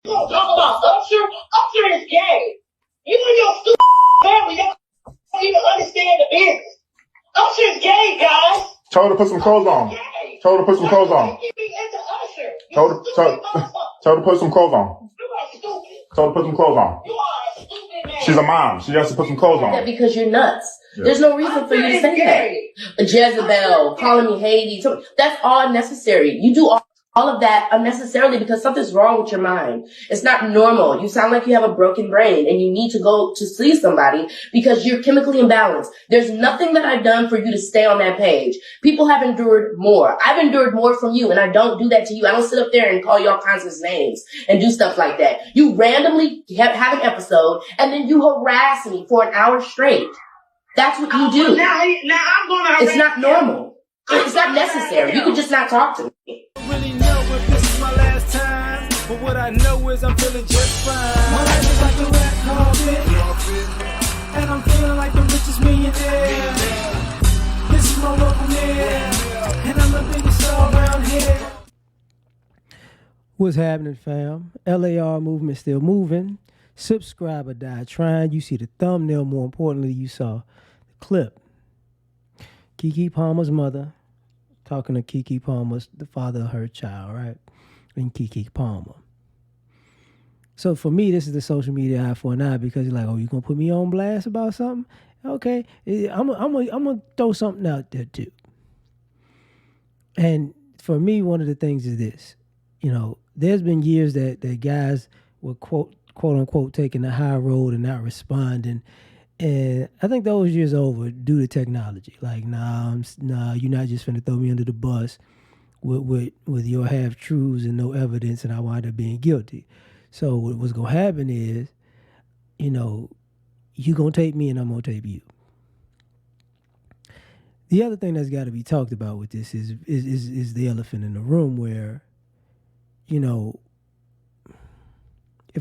don't talk about Usher. Usher is gay. You and your stupid family don't even understand the business. Usher is gay, guys. Told her to put some clothes on. Told her to put some clothes on. Told her to put some clothes on. You are stupid. Told her to put some clothes on. You are a stupid man. She's a mom. She has to put some clothes on. Because you're nuts. Yeah. There's no reason for you to say that. Jezebel, calling me Hades. That's all unnecessary. You do all of that unnecessarily because something's wrong with your mind. It's not normal. You sound like you have a broken brain and you need to go to see somebody because you're chemically imbalanced. There's nothing that I've done for you to stay on that page. People have endured more. I've endured more from you and I don't do that to you. I don't sit up there and call you all kinds of names and do stuff like that. You randomly have an episode and then you harass me for an hour straight. That's what you do. Now I'm going to. It's not normal. It's not necessary. You can just not talk to me. Really know if this is my last time, but what I know is I'm feeling just fine. My life is like a rap carpet, and I'm feeling like the richest millionaire. This is my local mayor, and I'm the biggest star around here. What's happening, fam? LAR movement still moving. Subscribe or die trying. You see the thumbnail. More importantly, you saw the clip. Keke Palmer's mother talking to Keke Palmer's, the father of her child, right? And Keke Palmer. So for me, this is the social media eye for an eye because you're like, oh, you gonna put me on blast about something? Okay, I'm gonna throw something out there too. And for me, one of the things is this, there's been years that guys were quote unquote taking the high road and not responding. And I think those years are over due to technology. Like, nah, you're not just finna throw me under the bus with your half-truths and no evidence, and I wind up being guilty. So what's gonna happen is, you gonna tape me and I'm gonna tape you. The other thing that's got to be talked about with this is the elephant in the room where, if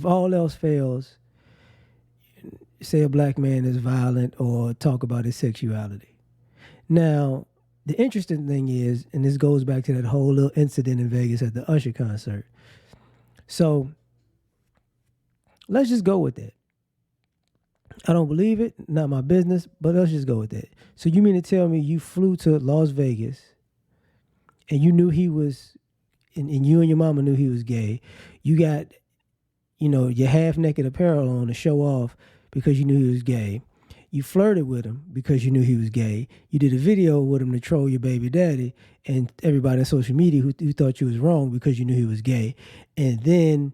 all else fails, say a black man is violent or talk about his sexuality. Now, the interesting thing is, and this goes back to that whole little incident in Vegas at the Usher concert. So let's just go with that. I don't believe it, not my business, but let's just go with that. So you mean to tell me you flew to Las Vegas and you knew he was, and you and your mama knew he was gay. You got, your half-naked apparel on to show off because you knew he was gay. You flirted with him because you knew he was gay. You did a video with him to troll your baby daddy and everybody on social media who thought you was wrong because you knew he was gay. And then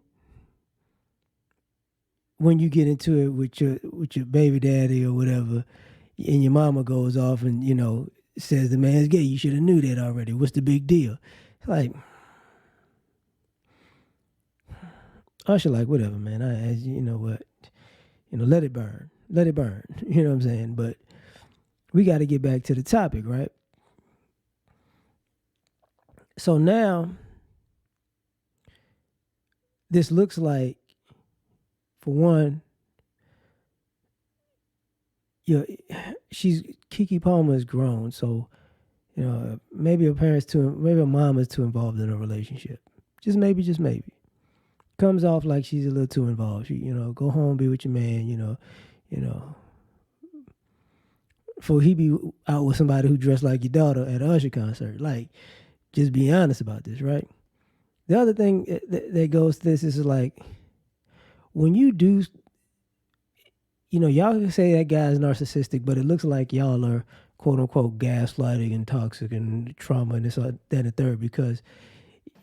when you get into it with your baby daddy or whatever, and your mama goes off and, says the man's gay, you should have knew that already. What's the big deal? It's like, Usher, like, whatever, man. You know what? Let it burn. Let it burn. You know what I'm saying? But we got to get back to the topic, right? So now, this looks like, for one, Keke Palmer is grown, so maybe maybe her mom is too involved in a relationship. Just maybe. Comes off like she's a little too involved. She, go home, be with your man, before he be out with somebody who dressed like your daughter at an Usher concert. Like, just be honest about this, right? The other thing that goes to this is like, when you do, y'all can say that guy's narcissistic, but it looks like y'all are quote unquote gaslighting and toxic and trauma and this, that, and the third, because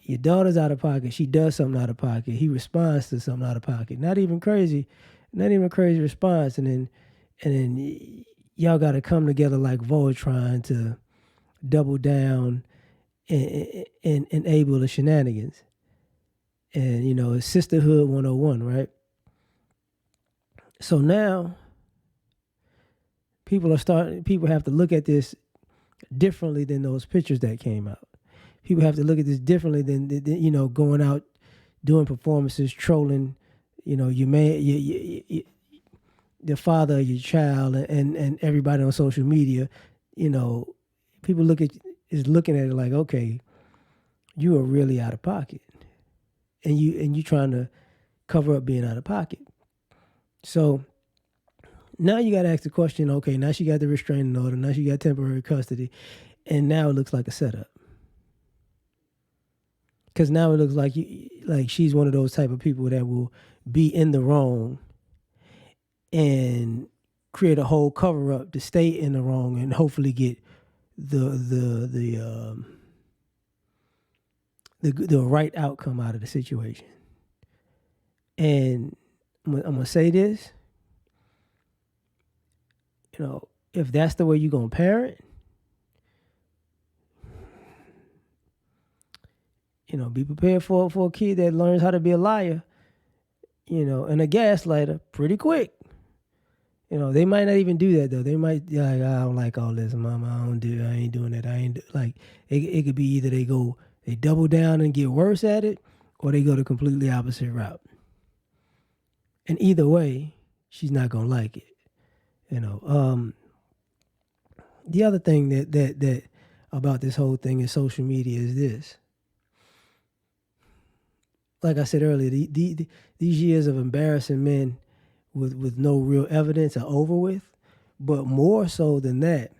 your daughter's out of pocket. She does something out of pocket. He responds to something out of pocket. Not even crazy response. And then y'all got to come together like Voltron to double down and enable the shenanigans. And, it's sisterhood 101, right? So now people have to look at this differently than those pictures that came out. People have to look at this differently than going out doing performances, trolling, your man, the father of your child, and everybody on social media. People looking at it like, okay, you are really out of pocket, and you trying to cover up being out of pocket. So now you got to ask the question, okay, now she got the restraining order, now she got temporary custody, and now it looks like a setup. Because now it looks like she's one of those type of people that will be in the wrong and create a whole cover up to stay in the wrong and hopefully get the right outcome out of the situation. And I'm gonna say this, if that's the way you're gonna parent, be prepared for a kid that learns how to be a liar, and a gaslighter pretty quick. They might not even do that though. They might be like, I don't like all this, mama. I ain't doing that. It could be either they double down and get worse at it, or they go the completely opposite route. And either way, she's not gonna like it. The other thing that about this whole thing in social media is this. Like I said earlier, these years of embarrassing men with no real evidence are over with. But more so than that,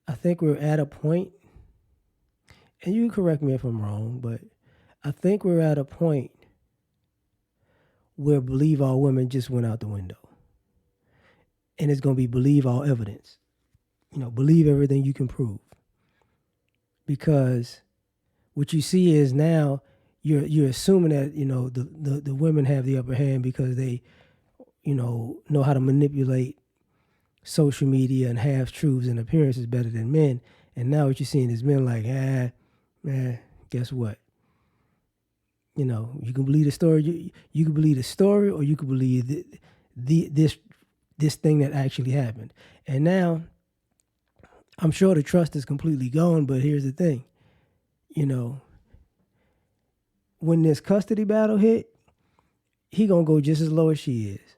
I think we're at a point, and you can correct me if I'm wrong, but I think we're at a point where believe all women just went out the window. And it's going to be believe all evidence. Believe everything you can prove. Because what you see is now you're assuming that, the women have the upper hand because they, know how to manipulate social media and half-truths and appearances better than men. And now what you're seeing is men like, guess what? You can believe the story. You can believe the story, or you can believe this thing that actually happened. And now, I'm sure the trust is completely gone. But here's the thing, when this custody battle hit, he gonna go just as low as she is,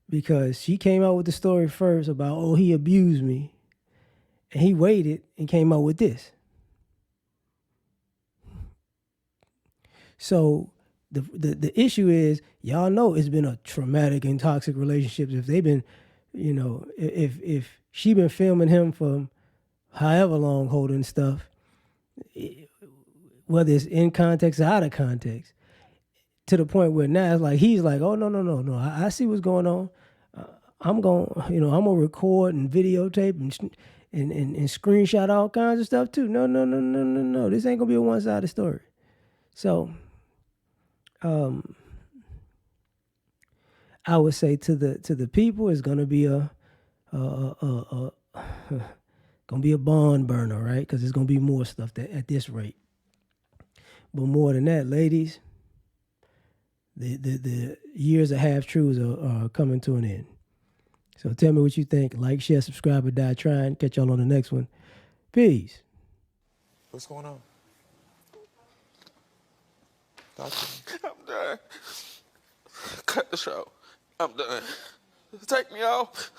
because she came out with the story first about, he abused me, and he waited and came out with this. So the issue is, y'all know it's been a traumatic and toxic relationship. If they've been, if she been filming him for however long holding stuff, whether it's in context or out of context, to the point where now it's like, he's like, oh, no. I see what's going on. I'm going to record and videotape and screenshot all kinds of stuff too. No. This ain't going to be a one-sided story. So, I would say to the people, it's gonna be a barn burner, right? Because there's gonna be more stuff at this rate. But more than that, ladies, the years of half truths are coming to an end. So tell me what you think. Like, share, subscribe, or die trying. Catch y'all on the next one. Peace. What's going on? Talk to me. I'm done. Cut the show. I'm done. Take me off.